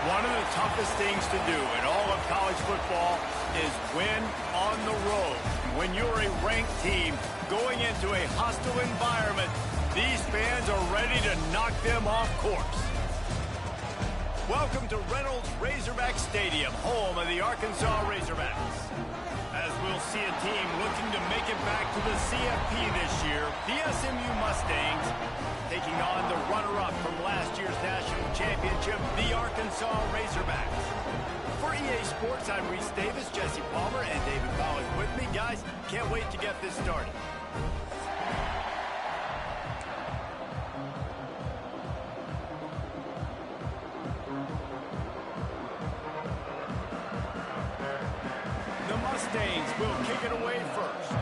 One of the toughest things to do in all of college football is win on the road. When you're a ranked team going into a hostile environment, these fans are ready to knock them off course. Welcome to Reynolds Razorback Stadium, home of the Arkansas Razorbacks. As we'll see a team looking to make it back to the CFP this year, the SMU Mustangs taking on the runner-up from last year's national championship, the Arkansas Razorbacks. For EA Sports, I'm Reese Davis, Jesse Palmer, and David Pollack with me. Guys, can't wait to get this started. The Mustangs will kick it away first.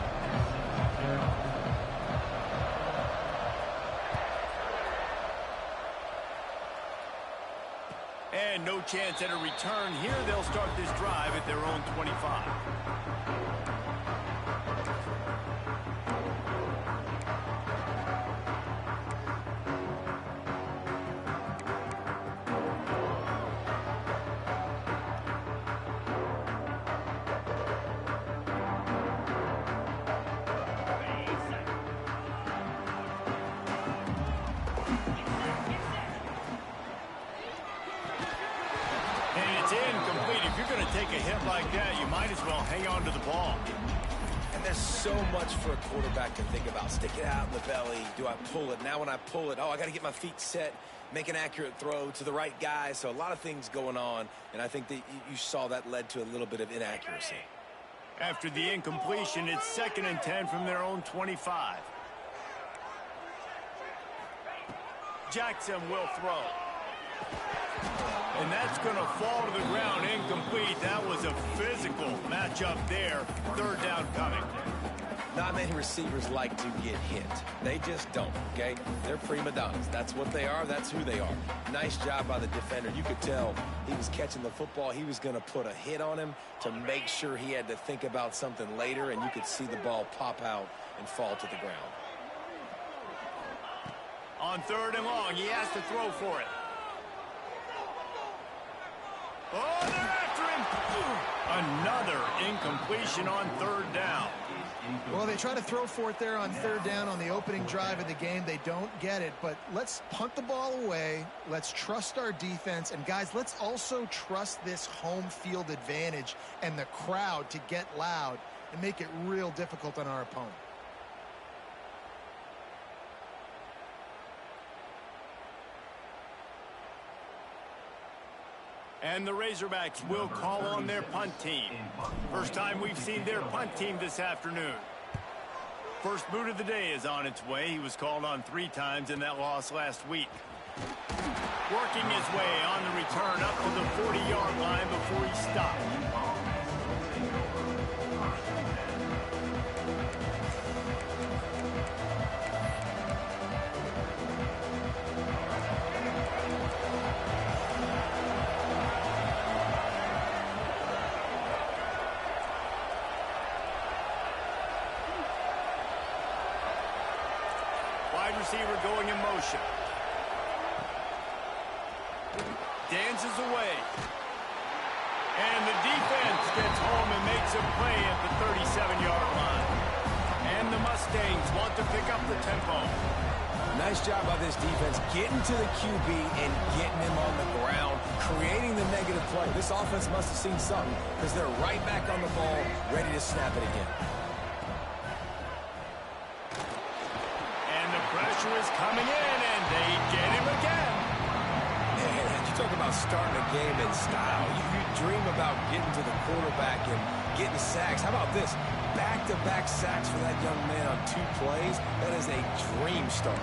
And no chance at a return here. They'll start this drive at their own 25. If you're going to take a hit like that, you might as well hang on to the ball. And there's so much for a quarterback to think about. Stick it out in the belly. Do I pull it? Now when I pull it, I got to get my feet set, make an accurate throw to the right guy. So a lot of things going on, and I think that you saw that led to a little bit of inaccuracy. After the incompletion, it's 2nd and 10 from their own 25. Jackson will throw. And that's going to fall to the ground incomplete. That was a physical matchup there. 3rd down coming. Not many receivers like to get hit. They just don't, okay? They're prima donnas. That's what they are. That's who they are. Nice job by the defender. You could tell he was catching the football. He was going to put a hit on him to make sure he had to think about something later, and you could see the ball pop out and fall to the ground. On 3rd and long, he has to throw for it. Oh, they're after him. Another incompletion on 3rd down. Well, they try to throw for it there on 3rd down on the opening drive of the game. They don't get it, but let's punt the ball away. Let's trust our defense. And, guys, let's also trust this home field advantage and the crowd to get loud and make it real difficult on our opponent. And the Razorbacks will call on their punt team. First time we've seen their punt team this afternoon. First boot of the day is on its way. He was called on 3 times in that loss last week. Working his way on the return up to the 40-yard line before he stopped. Wide receiver going in motion. Dances away. And the defense gets home and makes a play at the 37-yard line. And the Mustangs want to pick up the tempo. Nice job by this defense getting to the QB and getting him on the ground, creating the negative play. This offense must have seen something because they're right back on the ball, ready to snap it again. Pressure is coming in, and they get him again. Man, you talk about starting a game in style. You dream about getting to the quarterback and getting sacks. How about this? Back-to-back sacks for that young man on 2 plays. That is a dream start.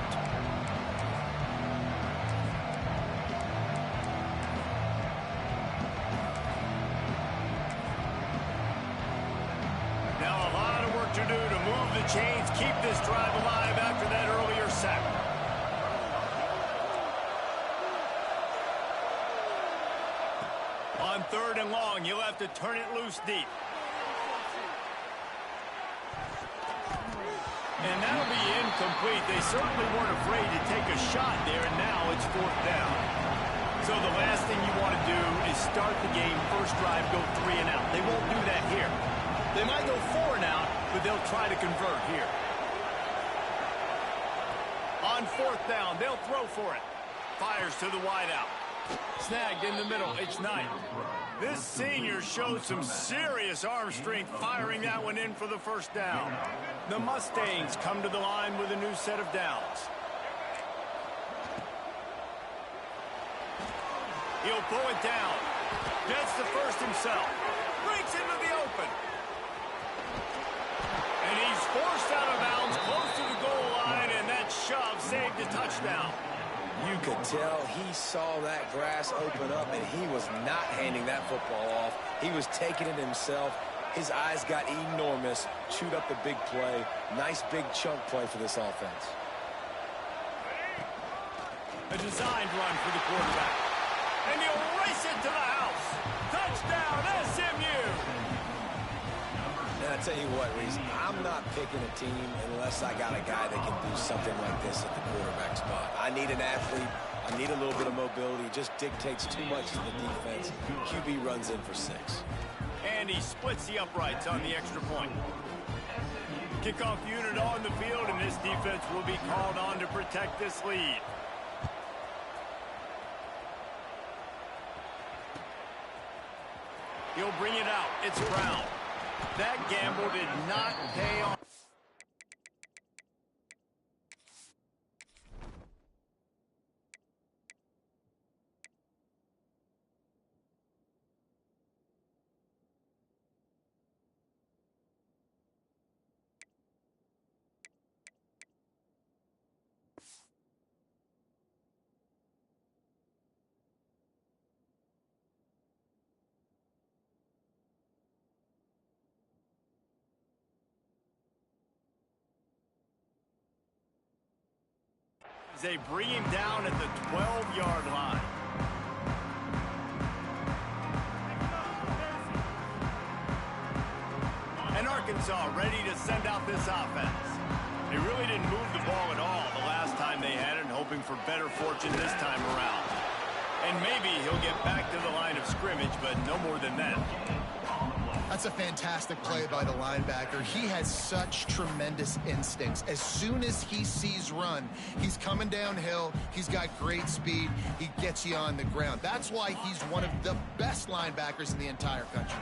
Now a lot of work to do to move the chains, keep this drive alive after that earlier sack. On 3rd and long, you'll have to turn it loose deep. And that'll be incomplete. They certainly weren't afraid to take a shot there, and now it's 4th down. So So the last thing you want to do is start the game, first drive, go 3 and out. They won't do that here. They might go 4 and out, but they'll try to convert here. On 4th down, they'll throw for it. Fires to the wideout. Snagged in the middle. It's Knight. This senior shows some serious arm strength firing that one in for the first down. The Mustangs come to the line with a new set of downs. He'll pull it down. Gets the first himself. Breaks into the open. And he's forced out of bounds close to the goal line, and that shove saved a touchdown. You could tell he saw that grass open up, and he was not handing that football off. He was taking it himself. His eyes got enormous, chewed up the big play. Nice big chunk play for this offense. A designed run for the quarterback. And he'll race it to the house. Touchdown, SMU! And I tell you what, Reese, I'm not picking a team unless I got a guy that can do something like this at the quarterback spot. I need an athlete. I need a little bit of mobility. It just dictates too much to the defense. QB runs in for 6. And he splits the uprights on the extra point. Kickoff unit on the field, and this defense will be called on to protect this lead. He'll bring it out. It's Brown. That gamble did not pay off. They bring him down at the 12-yard line. And Arkansas ready to send out this offense. They really didn't move the ball at all the last time they had it, and hoping for better fortune this time around. And maybe he'll get back to the line of scrimmage, but no more than that. That's a fantastic play by the linebacker. He has such tremendous instincts. As soon as he sees run, he's coming downhill. He's got great speed. He gets you on the ground. That's why he's one of the best linebackers in the entire country.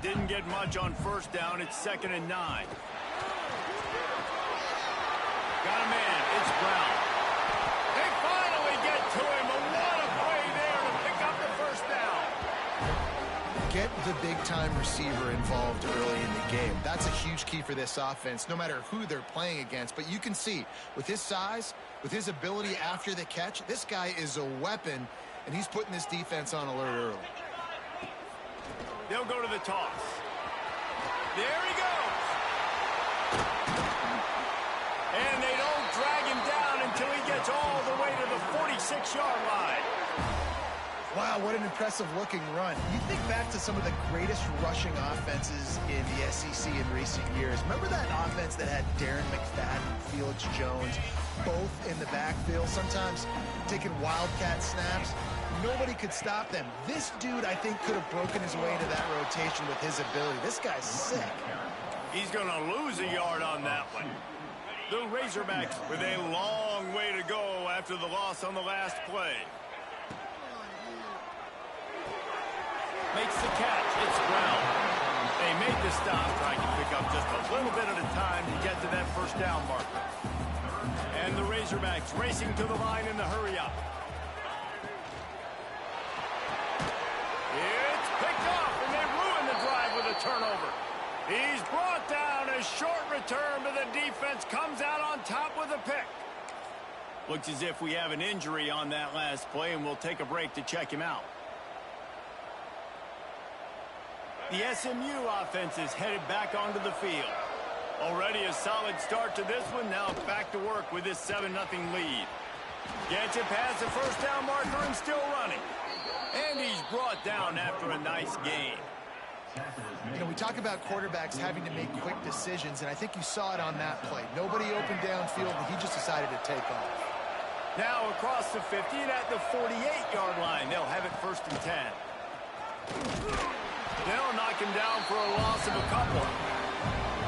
Didn't get much on first down. It's 2nd and 9. Got a man. It's Brown. They finally get to him. What a play there to pick up the first down. Get the big-time receiver involved early in the game. That's a huge key for this offense, no matter who they're playing against. But you can see, with his size, with his ability after the catch, this guy is a weapon, and he's putting this defense on alert early. They'll go to the toss. There he goes. And they don't drag him down until he gets all the way to the 46-yard line. Wow, what an impressive-looking run. You think back to some of the greatest rushing offenses in the SEC in recent years. Remember that offense that had Darren McFadden, Felix Jones, both in the backfield, sometimes taking wildcat snaps? Nobody could stop them. This dude, I think, could have broken his way into that rotation with his ability. This guy's sick. He's going to lose a yard on that one. The Razorbacks with a long way to go after the loss on the last play. Makes the catch. It's Brown. They made the stop, trying to pick up just a little bit at a time to get to that first down marker. And the Razorbacks racing to the line in the hurry-up. It's picked off, and they ruin the drive with a turnover. He's brought down. A short return, but the defense comes out on top with a pick. Looks as if we have an injury on that last play, and we'll take a break to check him out. The SMU offense is headed back onto the field. Already a solid start to this one. Now back to work with this 7-0 lead. Gets it past the first down marker and still running. And he's brought down after a nice gain. You know, we talk about quarterbacks having to make quick decisions, and I think you saw it on that play. Nobody opened downfield, and he just decided to take off. Now across the 50 and at the 48-yard line. They'll have it 1st and 10. They'll knock him down for a loss of a couple.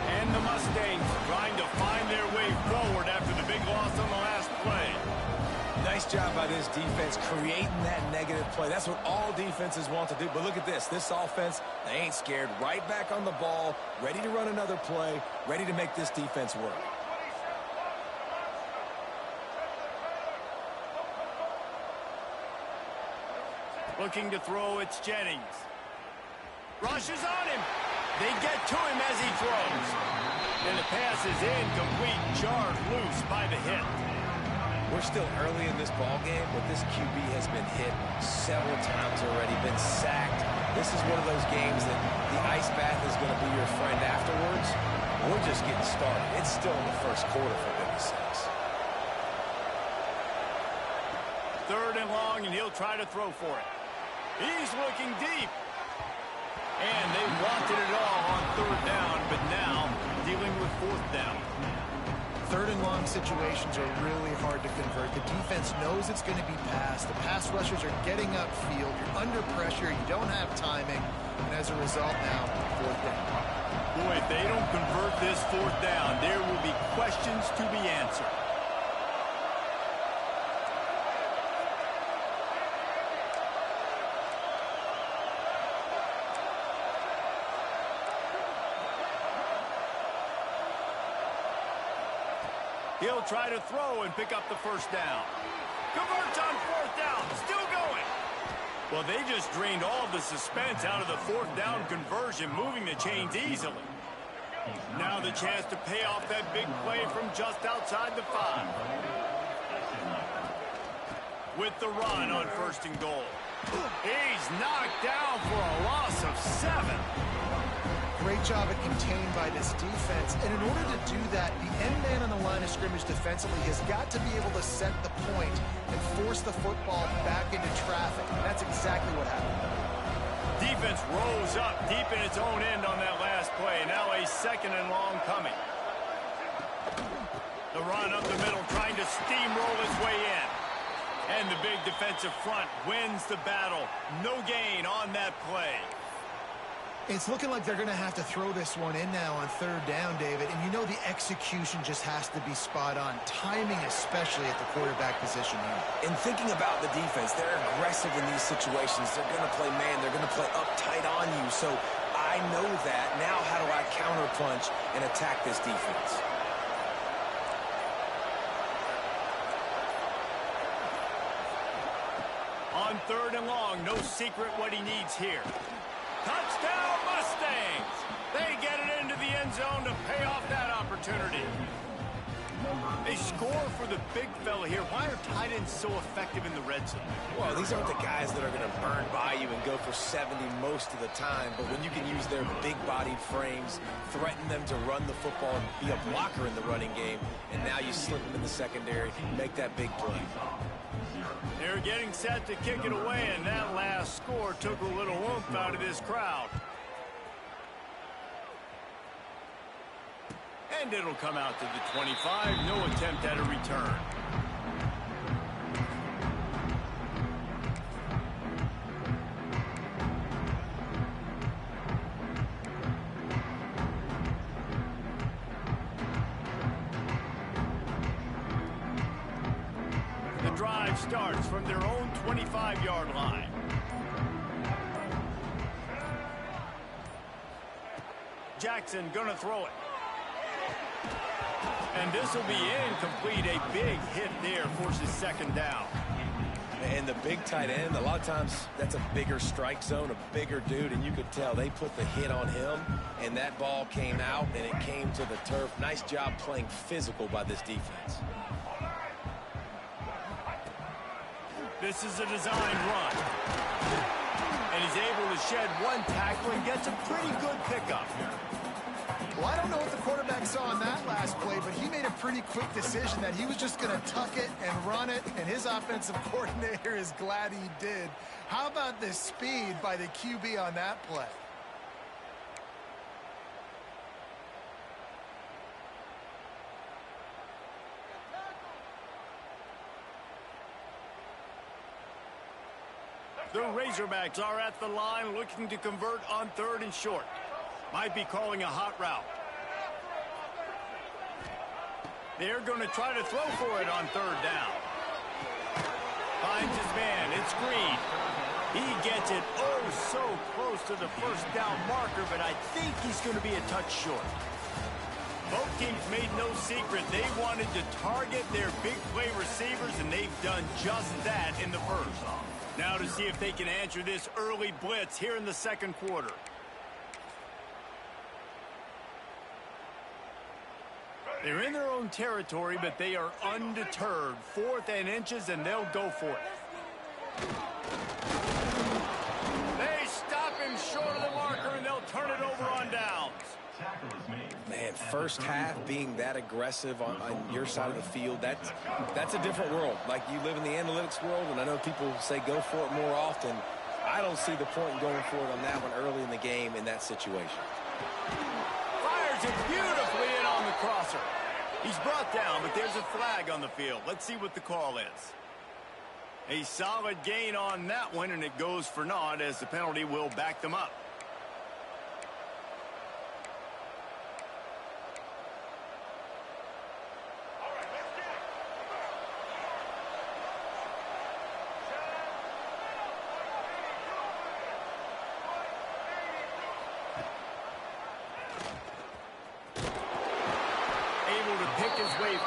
And the Mustangs trying to find their way forward after the big loss on the last play. Nice job by this defense creating that negative play. That's what all defenses want to do. But look at this. This offense, they ain't scared. Right back on the ball, ready to run another play, ready to make this defense work. Looking to throw, it's Jennings. Rushes on him. They get to him as he throws. And the pass is incomplete, jarred loose by the hit. We're still early in this ball game, but this QB has been hit several times already, been sacked. This is one of those games that the ice bath is going to be your friend afterwards. We're just getting started. It's still in the first quarter, for goodness sakes. 3rd and long, and he'll try to throw for it. He's looking deep. And they wanted it all on 3rd down, but now dealing with 4th down. 3rd and long situations are really hard to convert. The defense knows it's going to be passed. The pass rushers are getting upfield. You're under pressure. You don't have timing. And as a result now, 4th down. Boy, if they don't convert this 4th down, there will be questions to be answered. He'll try to throw and pick up the 1st down. Converts on 4th down. Still going. Well, they just drained all of the suspense out of the 4th down conversion, moving the chains easily. Now the chance to pay off that big play from just outside the 5. With the run on 1st and goal. He's knocked down for a loss of 7. Great job at contained by this defense. And in order to do that, the end man on the line of scrimmage defensively has got to be able to set the point and force the football back into traffic. And that's exactly what happened. Defense rose up deep in its own end on that last play. Now a 2nd and long coming. The run up the middle, trying to steamroll his way in. And the big defensive front wins the battle. No gain on that play. It's looking like they're going to have to throw this one in now on 3rd down, David. And you know the execution just has to be spot on. Timing especially at the quarterback position here. And thinking about the defense, they're aggressive in these situations. They're going to play man. They're going to play uptight on you. So I know that. Now how do I counterpunch and attack this defense? On 3rd and long, no secret what he needs here. Touchdown Mustangs! They get it into the end zone to pay off that opportunity. They score for the big fella here. Why are tight ends so effective in the red zone? Well, these aren't the guys that are going to burn by you and go for 70 most of the time, but when you can use their big-bodied frames, threaten them to run the football and be a blocker in the running game, and now you slip them in the secondary, make that big play. They're getting set to kick it away, and that last score took a little oomph out of this crowd. And it'll come out to the 25. No attempt at a return. The drive starts from their own 25-yard line. Jackson gonna throw it. And this will be incomplete. A big hit there forces 2nd down. And the big tight end, a lot of times that's a bigger strike zone, a bigger dude, and you could tell they put the hit on him, and that ball came out, and it came to the turf. Nice job playing physical by this defense. This is a designed run. And he's able to shed one tackle and gets a pretty good pickup. Well, I don't know what the quarterback saw on that last play, but he made a pretty quick decision that he was just going to tuck it and run it, and his offensive coordinator is glad he did. How about the speed by the QB on that play? The Razorbacks are at the line looking to convert on 3rd and short. Might be calling a hot route. They're going to try to throw for it on 3rd down. Finds his man. It's Green. He gets it so close to the 1st down marker, but I think he's going to be a touch short. Both teams made no secret they wanted to target their big play receivers, and they've done just that in the 1st. Now to see if they can answer this early blitz here in the 2nd quarter. They're in their own territory, but they are undeterred. 4th and inches, and they'll go for it. They stop him short of the marker, and they'll turn it over on downs. Man, 1st half being that aggressive on your side of the field, that's a different world. Like, you live in the analytics world, and I know people say go for it more often. I don't see the point in going for it on that one early in the game in that situation. Fires it beautifully in on the crosser. He's brought down, but there's a flag on the field. Let's see what the call is. A solid gain on that one, and it goes for naught as the penalty will back them up.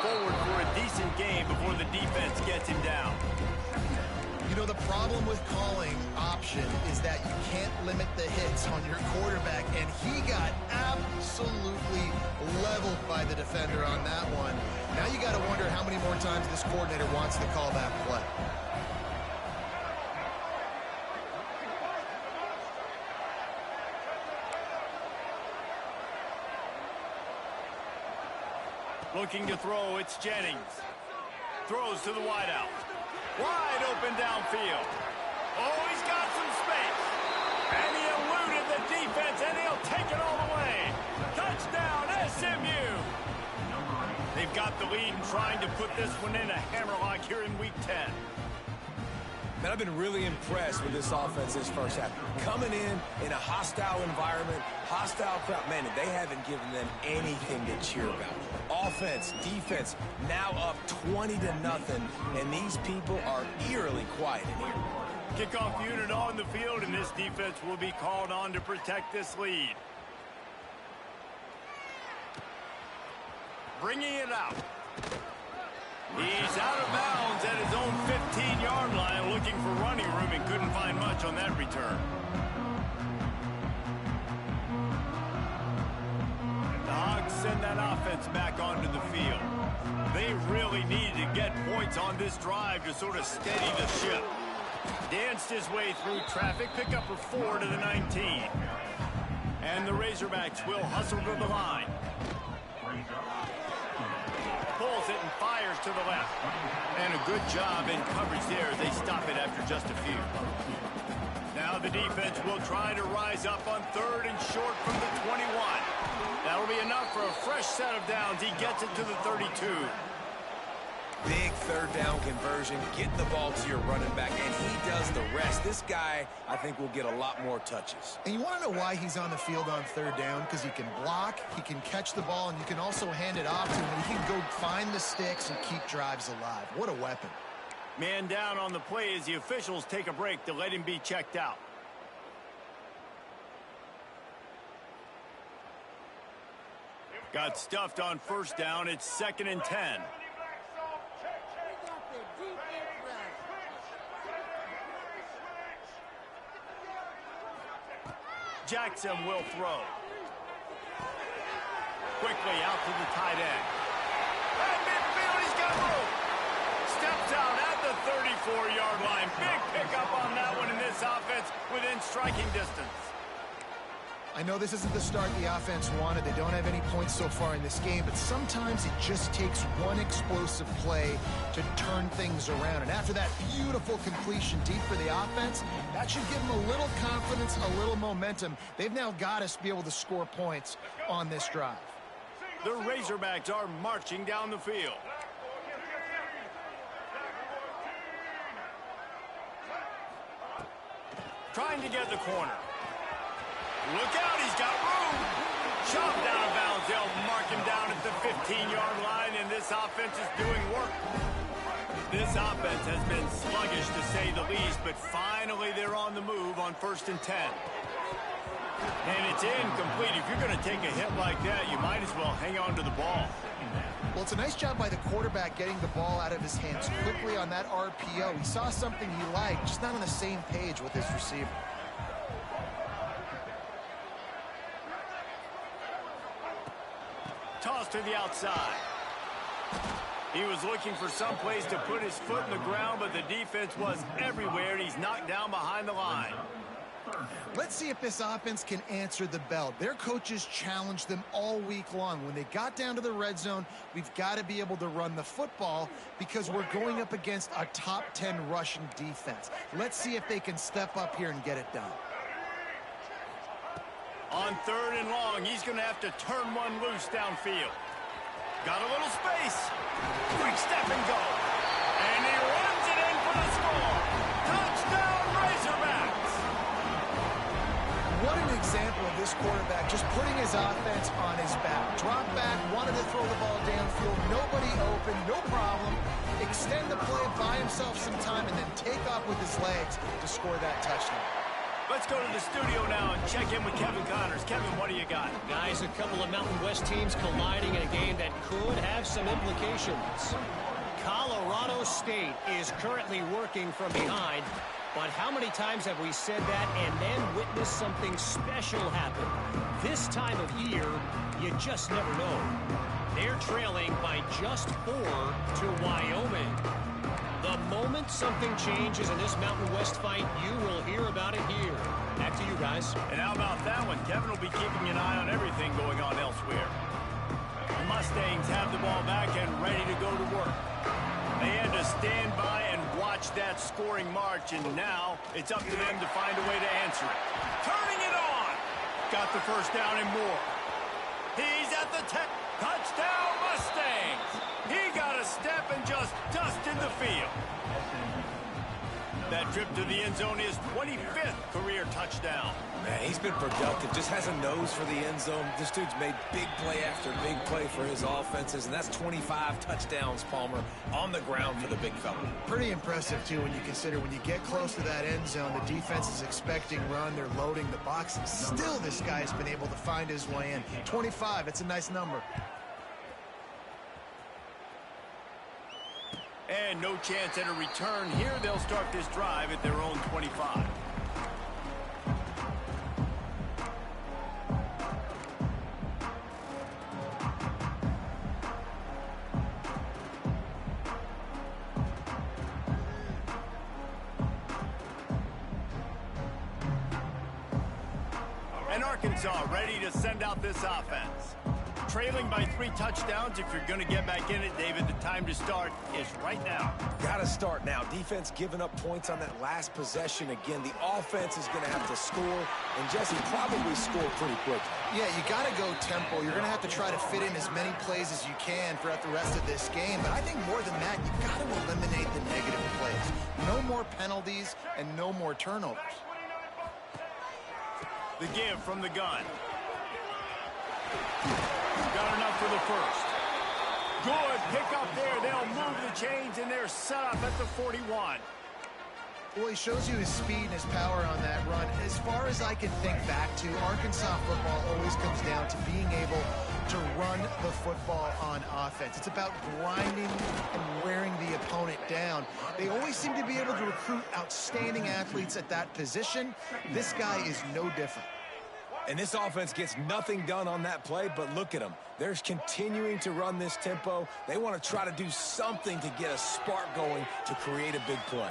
Forward for a decent game before the defense gets him down. You know, the problem with calling option is that you can't limit the hits on your quarterback, and he got absolutely leveled by the defender on that one. Now you got to wonder how many more times this coordinator wants to call that play. Looking to throw, it's Jennings. Throws to the wideout. Wide open downfield. Oh, he's got some space. And he eluded the defense, and he'll take it all the way. Touchdown, SMU. They've got the lead and trying to put this one in a hammerlock here in Week 10. Man, I've been really impressed with this offense this 1st half. Coming in a hostile environment, hostile crowd. Man, they haven't given them anything to cheer about. Offense, defense, now up 20-0, and these people are eerily quiet in here. Kickoff unit on the field, and this defense will be called on to protect this lead. Bringing it out. He's out of bounds at his own 15-yard line, looking for running room and couldn't find much on that return. The Hogs send that offense back onto the field. They really needed to get points on this drive to sort of steady the ship. Danced his way through traffic, pick up a 4 to the 19. And the Razorbacks will hustle to the line. Pulls it and fires to the left. And a good job in coverage there as they stop it after just a few. Now the defense will try to rise up on 3rd and short from the 21. That'll be enough for a fresh set of downs. He gets it to the 32. Big 3rd down conversion, get the ball to your running back, and he does the rest. This guy, I think, will get a lot more touches. And you want to know why he's on the field on 3rd down? Because he can block, he can catch the ball, and you can also hand it off to him. And he can go find the sticks and keep drives alive. What a weapon. Man down on the play as the officials take a break to let him be checked out. Got stuffed on 1st down. It's 2nd and 10. Jackson will throw. Quickly out to the tight end. At midfield, he's got room. Steps out at the 34-yard line. Big pickup on that one in this offense within striking distance. I know this isn't the start the offense wanted. They don't have any points so far in this game, but sometimes it just takes one explosive play to turn things around. And after that beautiful completion deep for the offense, that should give them a little confidence, a little momentum. They've now got to be able to score points on this drive. The Razorbacks are marching down the field. Trying to get the corner. Look out, he's got room. Shoved out of bounds. They'll mark him down at the 15-yard line, and this offense is doing work. This offense has been sluggish, to say the least, but finally they're on the move on 1st and 10. And it's incomplete. If you're going to take a hit like that, you might as well hang on to the ball. Well, it's a nice job by the quarterback getting the ball out of his hands quickly on that RPO. He saw something he liked, just not on the same page with his receiver. Toss to the outside. He was looking for some place to put his foot in the ground, but the defense was everywhere, and he's knocked down behind the line. Let's see if this offense can answer the bell. Their coaches challenged them all week long. When they got down to the red zone, we've got to be able to run the football because we're going up against a top 10 Russian defense. Let's see if they can step up here and get it done. On 3rd and long, he's going to have to turn one loose downfield. Got a little space. Quick step and go. And he runs it in for the score. Touchdown, Razorbacks. What an example of this quarterback just putting his offense on his back. Drop back, wanted to throw the ball downfield. Nobody open, no problem. Extend the play, buy himself some time, and then take off with his legs to score that touchdown. Let's go to the studio now and check in with Kevin Connors. Kevin, what do you got? Guys, a couple of Mountain West teams colliding in a game that could have some implications. Colorado State is currently working from behind, but how many times have we said that and then witnessed something special happen? This time of year, you just never know. They're trailing by just 4 to Wyoming. The moment something changes in this Mountain West fight, you will hear about it here. Back to you guys. And how about that one? Kevin will be keeping an eye on everything going on elsewhere. The Mustangs have the ball back and ready to go to work. They had to stand by and watch that scoring march, and now it's up to them to find a way to answer it. Turning it on. Got the first down and more. He's at the touchdown Mustangs. He got a step and just dusted the field. That trip to the end zone is 25th career touchdown. Man, he's been productive. Just has a nose for the end zone. This dude's made big play after big play for his offenses, and that's 25 touchdowns, Palmer, on the ground for the big fella. Pretty impressive, too, when you consider when you get close to that end zone, the defense is expecting run. They're loading the box, and still this guy's been able to find his way in. 25, it's a nice number. And no chance at a return here. They'll start this drive at their own 25. And Arkansas ready to send out this offense. Trailing by 3 touchdowns. If you're going to get back in it, David, the time to start is right now. Got to start now. Defense giving up points on that last possession. Again, the offense is going to have to score, and Jesse probably score pretty quick. Yeah, you got to go tempo. You're going to have to try to fit in as many plays as you can throughout the rest of this game. But I think more than that, you've got to eliminate the negative plays. No more penalties and no more turnovers. The give from the gun. Got enough for the first. Good pick up there. They'll move the chains, and they're set up at the 41. Well, he shows you his speed and his power on that run. As far as I can think back to, Arkansas football always comes down to being able to run the football on offense. It's about grinding and wearing the opponent down. They always seem to be able to recruit outstanding athletes at that position. This guy is no different. And this offense gets nothing done on that play, but look at them. They're continuing to run this tempo. They want to try to do something to get a spark going to create a big play.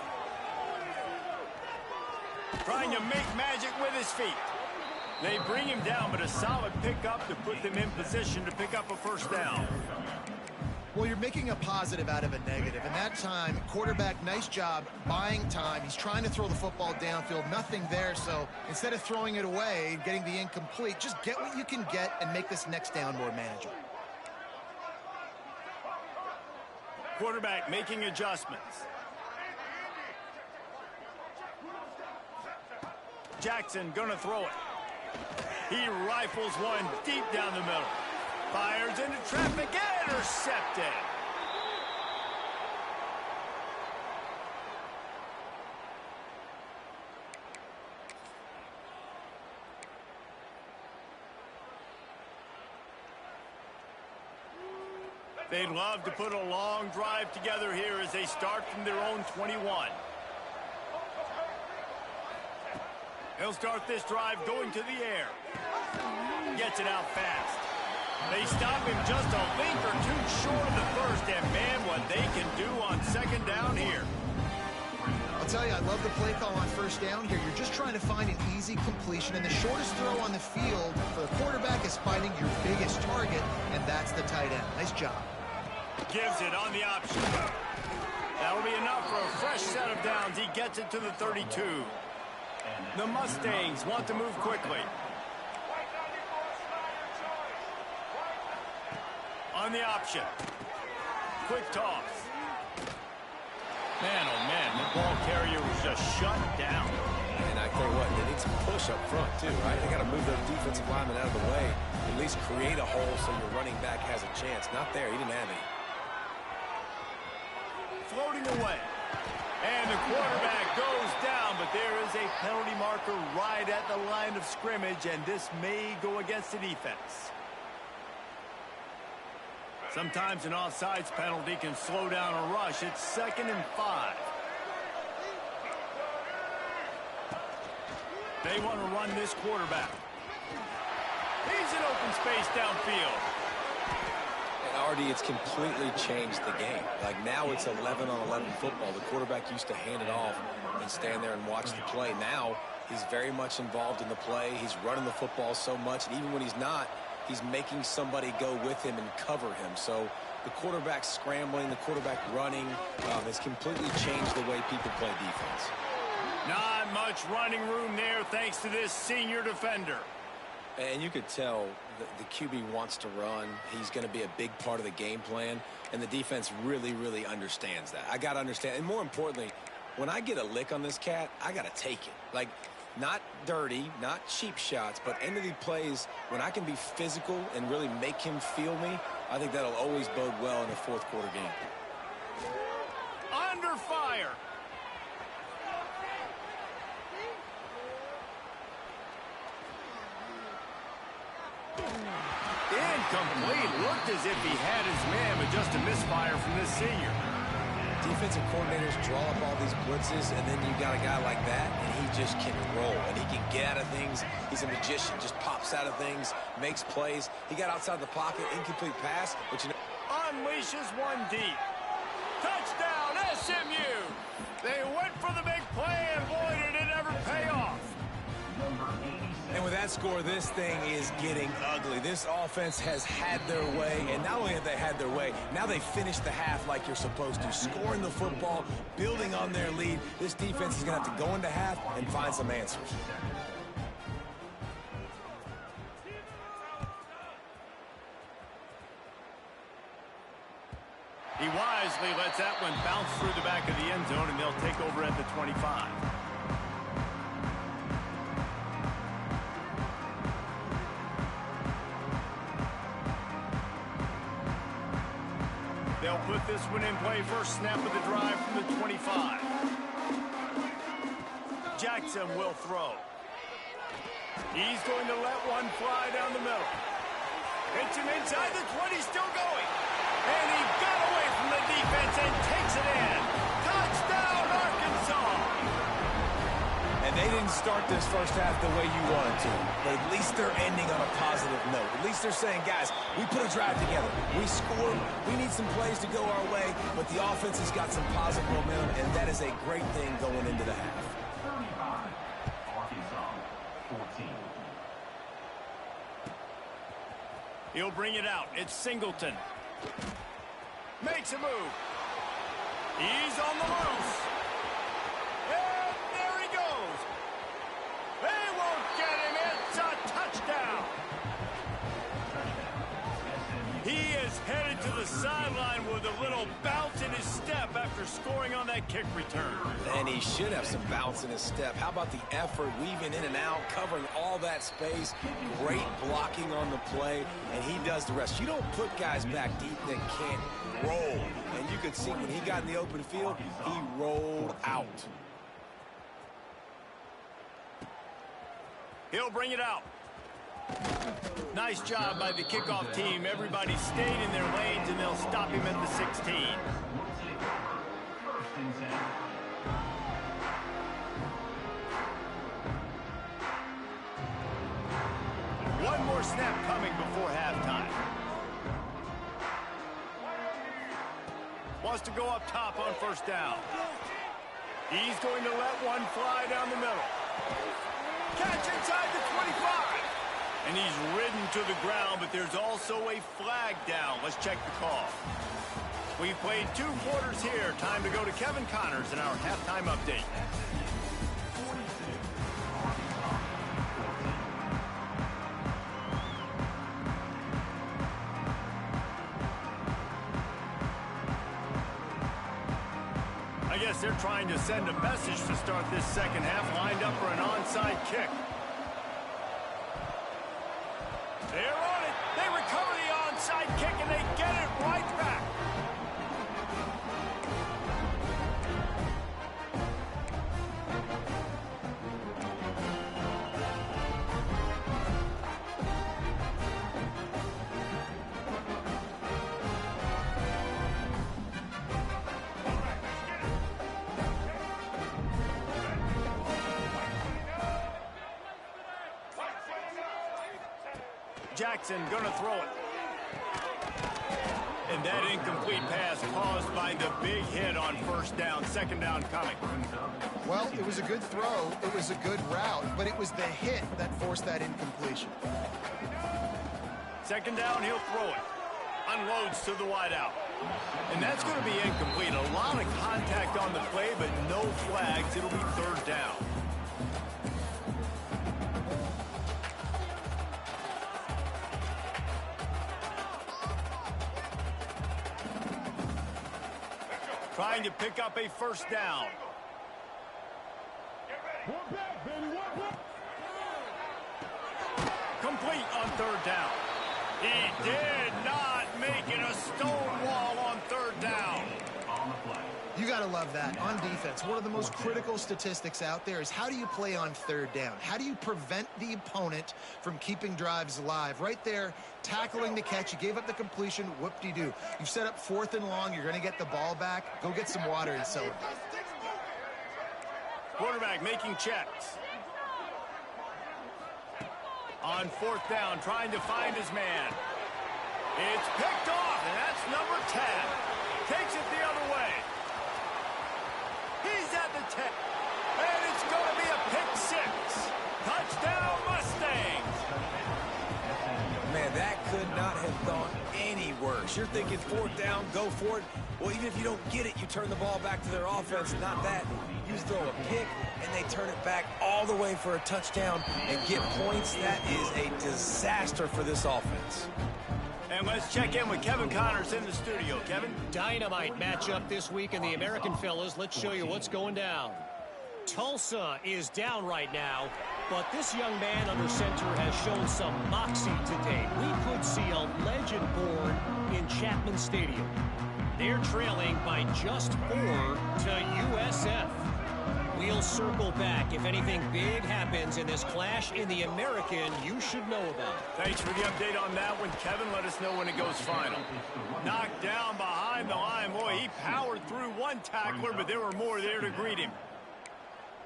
Trying to make magic with his feet. They bring him down, but a solid pickup to put them in position to pick up a first down. Well, you're making a positive out of a negative. And that time, quarterback, nice job buying time. He's trying to throw the football downfield. Nothing there, so instead of throwing it away and getting the incomplete, just get what you can get and make this next down more manageable. Quarterback making adjustments. Jackson gonna throw it. He rifles one deep down the middle. Fires into traffic, intercepted. They'd love to put a long drive together here as they start from their own 21. He'll start this drive going to the air. Gets it out fast. They stop him just a link or two short of the first, and man, what they can do on second down here. I'll tell you, I love the play call on first down here. You're just trying to find an easy completion, and the shortest throw on the field for the quarterback is finding your biggest target, and that's the tight end. Nice job. Gives it on the option. That'll be enough for a fresh set of downs. He gets it to the 32. The Mustangs want to move quickly. On the option. Quick toss. Man, oh man, the ball carrier was just shut down. And I tell you what, they need some push up front too, right? They got to move their defensive linemen out of the way. At least create a hole so your running back has a chance. Not there. He didn't have any. Floating away. And the quarterback goes down, but there is a penalty marker right at the line of scrimmage, and this may go against the defense. Sometimes an offsides penalty can slow down a rush. It's 2nd and 5. They want to run this quarterback. He's in open space downfield. Artie, it's completely changed the game. Like now it's 11-on-11 football. The quarterback used to hand it off and stand there and watch the play. Now he's very much involved in the play. He's running the football so much, and even when he's not, he's making somebody go with him and cover him. So the quarterback scrambling, the quarterback running, has completely changed the way people play defense. Not much running room there thanks to this senior defender. And you could tell the QB wants to run. He's going to be a big part of the game plan, and the defense really, really understands that. I got to understand, and more importantly, when I get a lick on this cat, I got to take it. Like, not dirty, not cheap shots, but end of the plays, when I can be physical and really make him feel me, I think that'll always bode well in a fourth quarter game. Under fire. Incomplete. Looked as if he had his man, but just a misfire from this senior. Defensive coordinators draw up all these blitzes, and then you got a guy like that, and he just can roll, and he can get out of things. He's a magician, just pops out of things, makes plays. He got outside the pocket, incomplete pass, but you know. Unleashes one deep. Touchdown, SMU. They went for the big play, and boy, did it ever pay off. And with that score, this thing is getting ugly. This offense has had their way, and not only have they had their way, now they finished the half like you're supposed to, scoring the football, building on their lead. This defense is going to have to go into half and find some answers. He wisely lets that one bounce through the back of the end zone, and they'll take over at the 25. They'll put this one in play. First snap of the drive from the 25. Jackson will throw. He's going to let one fly down the middle. Hits him inside the 20, still going. And he got away from the defense and takes it in. Touchdown, Arkansas! And they didn't start this first half the way you wanted to, but at least they're ending on a positive note. At least they're saying, guys, we put a drive together. We scored. We need some plays to go our way, but the offense has got some positive momentum, and that is a great thing going into the half. 35, Arkansas, 14. He'll bring it out. It's Singleton. Makes a move. He's on the loose. And there he goes. They won't get him. It's a touchdown. He is headed to the sideline line with a little bounce in his step after scoring on that kick return. And he should have some bounce in his step. How about the effort, weaving in and out, covering all that space, great blocking on the play, and he does the rest. You don't put guys back deep that can't roll. And you could see when he got in the open field, he rolled out. He'll bring it out. Nice job by the kickoff team. Everybody stayed in their lanes, and they'll stop him at the 16. First and 10. One more snap coming before halftime. Wants to go up top on first down. He's going to let one fly down the middle. Catch inside the 25. And he's ridden to the ground, but there's also a flag down. Let's check the call. We've played 2 quarters here. Time to go to Kevin Connors in our halftime update. I guess they're trying to send a message to start this second half, lined up for an onside kick. They're on it. They recover the onside kick, and they get it right back. Jackson gonna throw it. And that incomplete pass caused by the big hit on first down. Second down coming. Well, it was a good throw. It was a good route, but it was the hit that forced that incompletion. Second down, he'll throw it. Unloads to the wideout. And that's going to be incomplete. A lot of contact on the play, but no flags. It'll be third down. Trying to pick up a first down. Complete on third down. He did not make it a stone wall on third down. You got to love that. On defense, one of the most critical statistics out there is how do you play on third down? How do you prevent the opponent from keeping drives alive? Right there, tackling the catch. You gave up the completion. Whoop-de-doo. You've set up 4th and long. You're going to get the ball back. Go get some water and celebrate. Quarterback making checks. On 4th down, trying to find his man. It's picked off, and that's number 10. Takes it the other way. He's at the 10. And it's going to be a pick 6. Touchdown, Mustangs. Man, that could not have gone any worse. You're thinking 4th down, go for it. Well, even if you don't get it, you turn the ball back to their offense. Not that. You throw a pick, and they turn it back all the way for a touchdown and get points. That is a disaster for this offense. And let's check in with Kevin Connors in the studio. Kevin? Dynamite matchup this week in the American, fellas. Let's show you what's going down. Tulsa is down right now, but this young man under center has shown some moxie today. We could see a legend born in Chapman Stadium. They're trailing by just 4 to USF. We'll circle back. If anything big happens in this clash in the American, you should know about it. Thanks for the update on that one, Kevin. Let us know when it goes final. Knocked down behind the line. Boy, he powered through one tackler, but there were more there to greet him.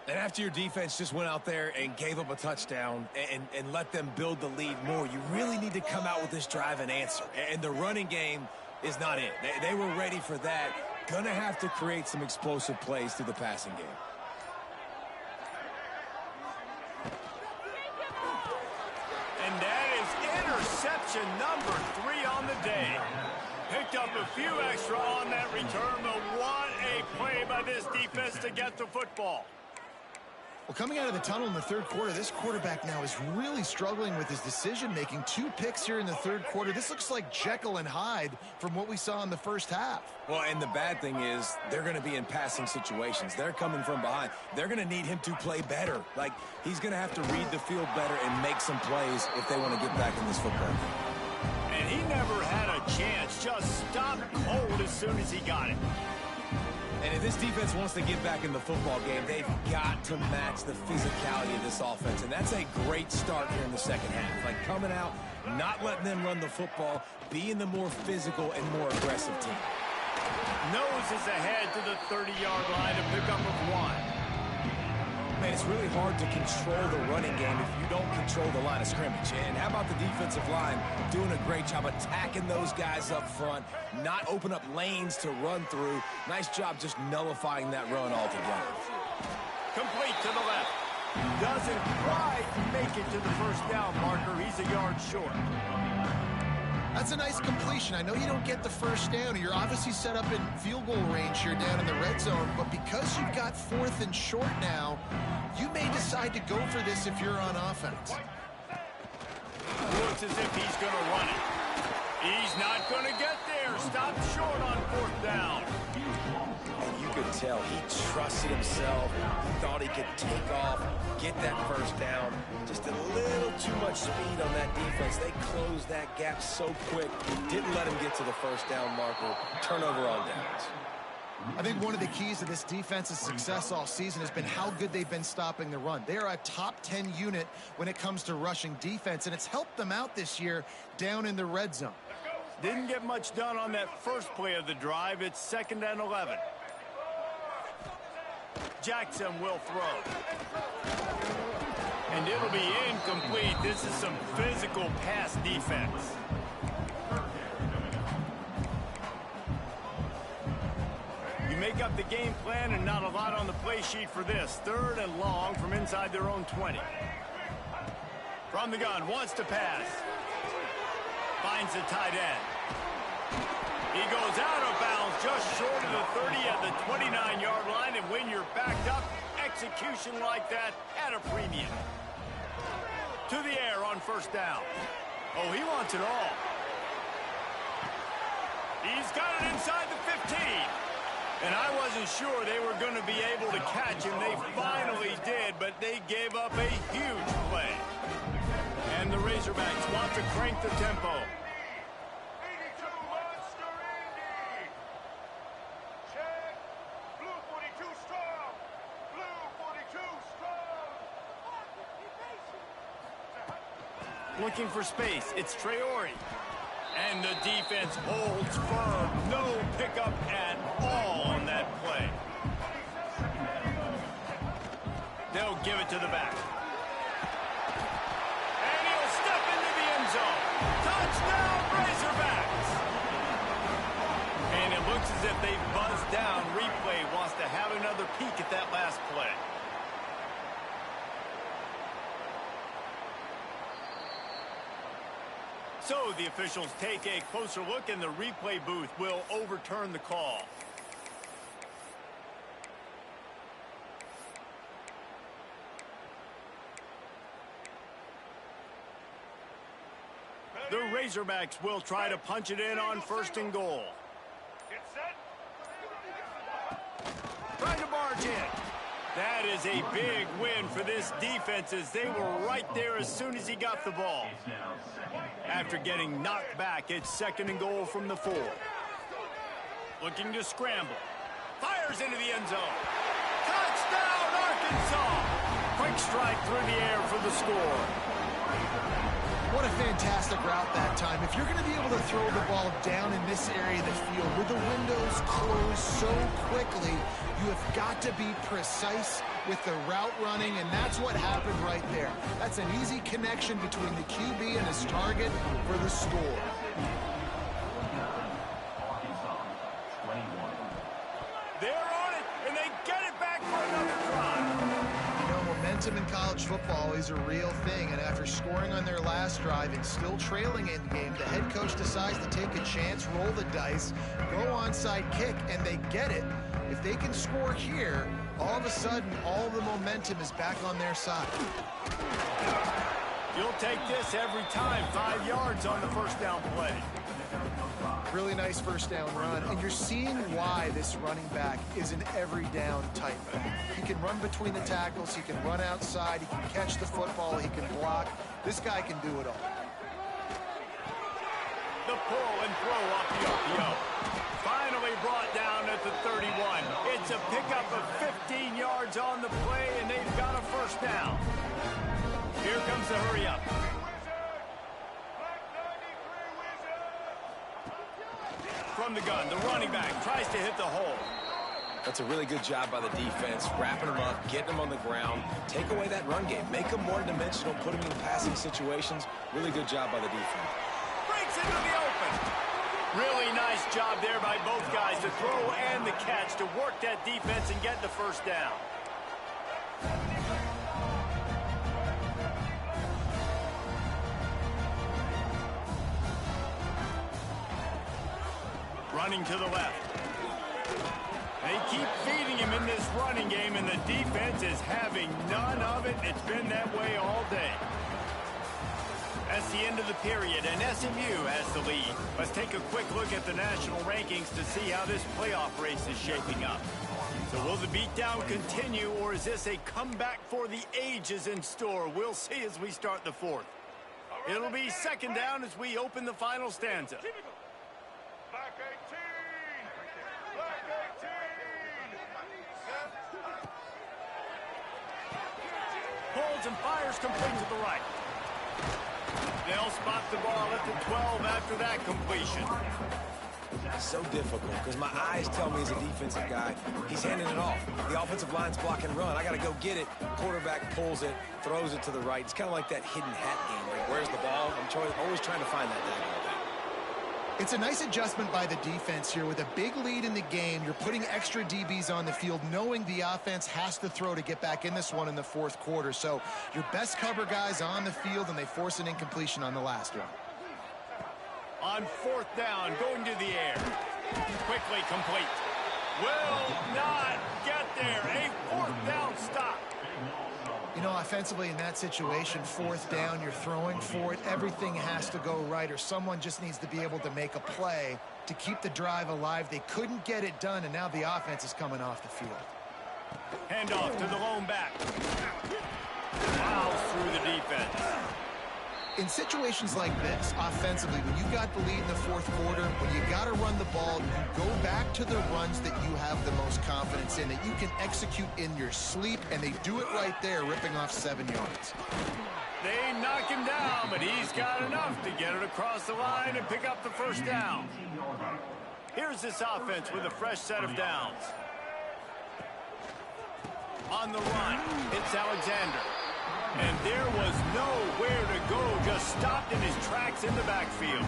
And after your defense just went out there and gave up a touchdown and let them build the lead more, you really need to come out with this drive and answer. And the running game is not it. They were ready for that. Gonna have to create some explosive plays through the passing game. And that is interception number 3 on the day. Picked up a few extra on that return, but what a play by this defense to get the football. Well, coming out of the tunnel in the third quarter, this quarterback now is really struggling with his decision-making. 2 picks here in the third quarter. This looks like Jekyll and Hyde from what we saw in the first half. Well, and the bad thing is they're going to be in passing situations. They're coming from behind. They're going to need him to play better. Like, he's going to have to read the field better and make some plays if they want to get back in this football game. And he never had a chance. Just stopped cold as soon as he got it. And if this defense wants to get back in the football game, they've got to match the physicality of this offense. And that's a great start here in the second half. Like, coming out, not letting them run the football, being the more physical and more aggressive team. Noses ahead to the 30-yard line, a pickup of 1. Man, it's really hard to control the running game if you don't control the line of scrimmage. And how about the defensive line doing a great job attacking those guys up front, not open up lanes to run through. Nice job just nullifying that run altogether. Complete to the left. Doesn't quite make it to the first down marker. He's a yard short. That's a nice completion. I know you don't get the first down. You're obviously set up in field goal range here down in the red zone, but because you've got 4th and short now, you may decide to go for this if you're on offense. Looks as if he's going to run it. He's not going to get there. Stopped short on 4th down. And you could tell he trusted himself. He thought he could take off, get that first down. Just a little too much speed on that defense. They closed that gap so quick. Didn't let him get to the first down marker. Turnover on downs. I think one of the keys to this defense's success all season has been how good they've been stopping the run. They are a top 10 unit when it comes to rushing defense, and it's helped them out this year down in the red zone. Didn't get much done on that first play of the drive. It's 2nd and 11. Jackson will throw. And it'll be incomplete. This is some physical pass defense. You make up the game plan and not a lot on the play sheet for this. 3rd and long from inside their own 20. From the gun, wants to pass. Finds the tight end. He goes out of bounds just short of the 30 at the 29-yard line, and when you're backed up, execution like that at a premium. To the air on 1st down. Oh, he wants it all. He's got it inside the 15. And I wasn't sure they were going to be able to catch him. They finally did, but they gave up a huge play. And the Razorbacks want to crank the tempo. Looking for space. It's Traore. And the defense holds firm. No pickup at all on that play. They'll give it to the back. And he'll step into the end zone. Touchdown, Razorbacks! And it looks as if they buzzed down. Replay wants to have another peek at that last play. So the officials take a closer look, and the replay booth will overturn the call. The Razorbacks will try to punch it in on 1st and goal. Trying to barge in. That is a big win for this defense, as they were right there as soon as he got the ball. After getting knocked back, it's 2nd and goal from the 4. Looking to scramble. Fires into the end zone. Touchdown, Arkansas! Quick strike through the air for the score. What a fantastic route that time. If you're going to be able to throw the ball down in this area of the field with the windows closed so quickly, you have got to be precise with the route running, and that's what happened right there. That's an easy connection between the QB and his target for the score. They're on it, and they get it back for another drive. You know, momentum in college football is a real thing, and after scoring on their last drive and still trailing in game, the head coach decides to take a chance, roll the dice, go onside kick, and they get it. If they can score here, all of of a sudden, all the momentum is back on their side. You'll take this every time. 5 yards on the first down play. Really nice first down run, and you're seeing why this running back is an every down type back. He can run between the tackles, he can run outside, he can catch the football, he can block. This guy can do it all. The pull and throw off the RPO. Finally brought down at the 31. It's a pickup of 15 yards on the play, and they've got a first down. Here comes the hurry up. From the gun, the running back tries to hit the hole. That's a really good job by the defense, wrapping them up, getting them on the ground, take away that run game, make them more dimensional, put them in passing situations. Really good job by the defense. Breaks into the open. Really nice job there by both guys, the throw and the catch, to work that defense and get the first down. Running to the left. They keep feeding him in this running game, and the defense is having none of it. It's been that way all day. That's the end of the period, and SMU has the lead. Let's take a quick look at the national rankings to see how this playoff race is shaping up. So will the beatdown continue, or is this a comeback for the ages in store? We'll see as we start the fourth. It'll be second down as we open the final stanza. Black 18! Black 18! Pulls and fires complete to the right. They'll spot the ball at the 12 after that completion. So difficult because my eyes tell me as a defensive guy, he's handing it off. The offensive line's block and run. I got to go get it. Quarterback pulls it, throws it to the right. It's kind of like that hidden hat game. Like, where's the ball? I'm always trying to find that daggone thing. It's a nice adjustment by the defense here. With a big lead in the game, you're putting extra DBs on the field, knowing the offense has to throw to get back in this one in the fourth quarter. So your best cover guys on the field, and they force an incompletion on the last one. On fourth down, going to the air. Quickly complete. Will not get there. A fourth down stop. You know, offensively in that situation, fourth down, you're throwing for it. Everything has to go right, or someone just needs to be able to make a play to keep the drive alive. They couldn't get it done, and now the offense is coming off the field. Handoff to the lone back. Plows through the defense. In situations like this, offensively, when you got the lead in the fourth quarter, when you got to run the ball, you go back to the runs that you have the most confidence in, that you can execute in your sleep, and they do it right there, ripping off 7 yards. They knock him down, but he's got enough to get it across the line and pick up the first down. Here's this offense with a fresh set of downs. On the run, it's Alexander. And there was nowhere to go, just stopped in his tracks in the backfield.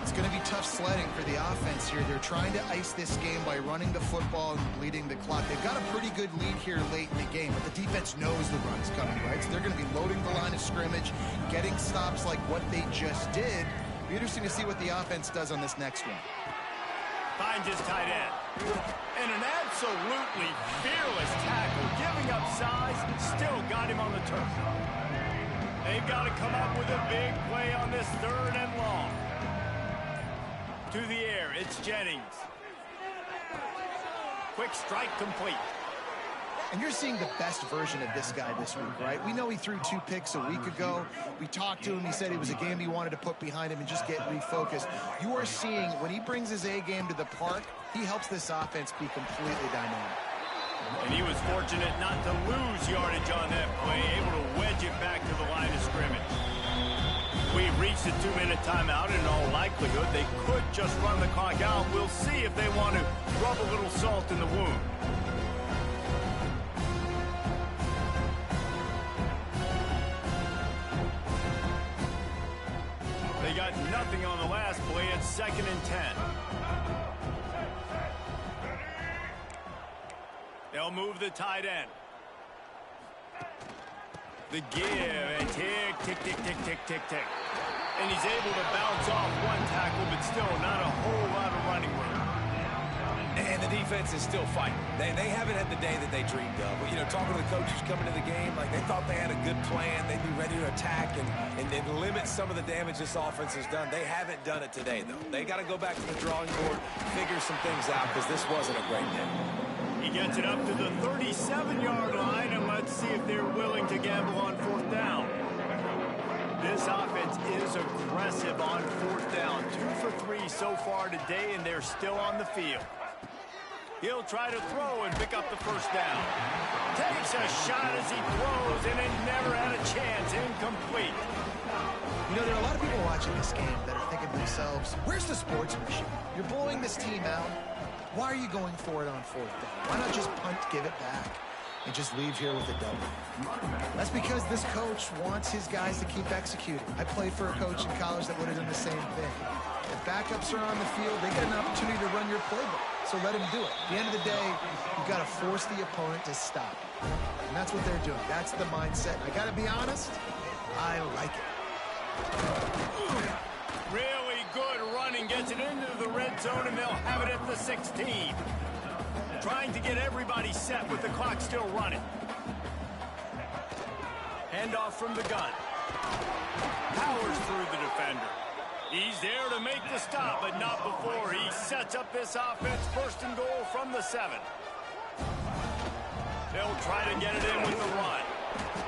It's going to be tough sledding for the offense here. They're trying to ice this game by running the football and bleeding the clock. They've got a pretty good lead here late in the game, but the defense knows the run's coming, right? So they're going to be loading the line of scrimmage, getting stops like what they just did. It'll be interesting to see what the offense does on this next one. Finds his tight end. And an absolutely fearless tackle, giving up size, still got him on the turf. They've got to come up with a big play on this third and long. To the air, it's Jennings. Quick strike complete. And you're seeing the best version of this guy this week, right? We know he threw 2 picks a week ago. We talked to him. He said it was a game he wanted to put behind him and just get refocused. You are seeing when he brings his A game to the park, he helps this offense be completely dynamic. And he was fortunate not to lose yardage on that play, able to wedge it back to the line of scrimmage. We've reached a 2-minute timeout, and in all likelihood, they could just run the clock out. We'll see if they want to rub a little salt in the wound. They got nothing on the last play. It's 2nd and 10. They'll move the tight end. The give, and tick, tick, tick, tick, tick, tick, tick. And he's able to bounce off one tackle, but still not a whole lot of running room. And the defense is still fighting. They haven't had the day that they dreamed of. You know, talking to the coaches coming to the game, like they thought they had a good plan. They'd be ready to attack and limit some of the damage this offense has done. They haven't done it today, though. They got to go back to the drawing board, figure some things out, because this wasn't a great day. He gets it up to the 37-yard line, and let's see if they're willing to gamble on fourth down. This offense is aggressive on fourth down. 2 for 3 so far today, and they're still on the field. He'll try to throw and pick up the first down. Takes a shot as he throws, and it never had a chance. Incomplete. You know, there are a lot of people watching this game that are thinking to themselves, where's the sportsmanship? You're blowing this team out. Why are you going for it on fourth down? Why not just punt, give it back, and just leave here with a double? That's because this coach wants his guys to keep executing. I played for a coach in college that would have done the same thing. If backups are on the field, they get an opportunity to run your playbook, so let him do it. At the end of the day, you've got to force the opponent to stop you. And that's what they're doing. That's the mindset. I got to be honest, I like it. Really good running, gets it into the red zone, and they'll have it at the 16. Trying to get everybody set with the clock still running. Handoff from the gun. Powers through the defender. He's there to make the stop, but not before he sets up this offense. First and goal from the 7. They'll try to get it in with the run.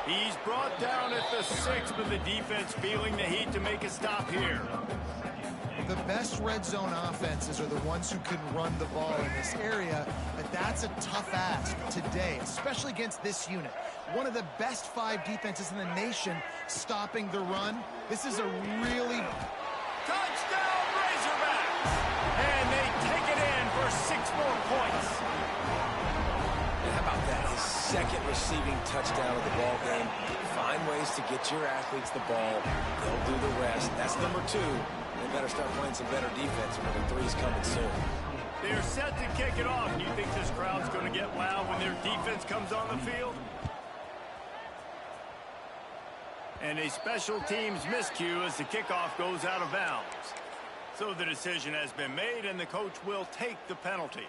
He's brought down at the 6, but the defense feeling the heat to make a stop here. The best red zone offenses are the ones who can run the ball in this area, but that's a tough ask today, especially against this unit. One of the best 5 defenses in the nation stopping the run. This is a really... Touchdown, Razorbacks! And they take it in for 6 more points. And how about that? His second receiving touchdown of the ball game. Find ways to get your athletes the ball. They'll do the rest. That's number 2. They better start playing some better defense. Number 3's coming soon. They're set to kick it off. Do you think this crowd's going to get loud when their defense comes on the field? And a special teams miscue as the kickoff goes out of bounds. So the decision has been made, and the coach will take the penalty.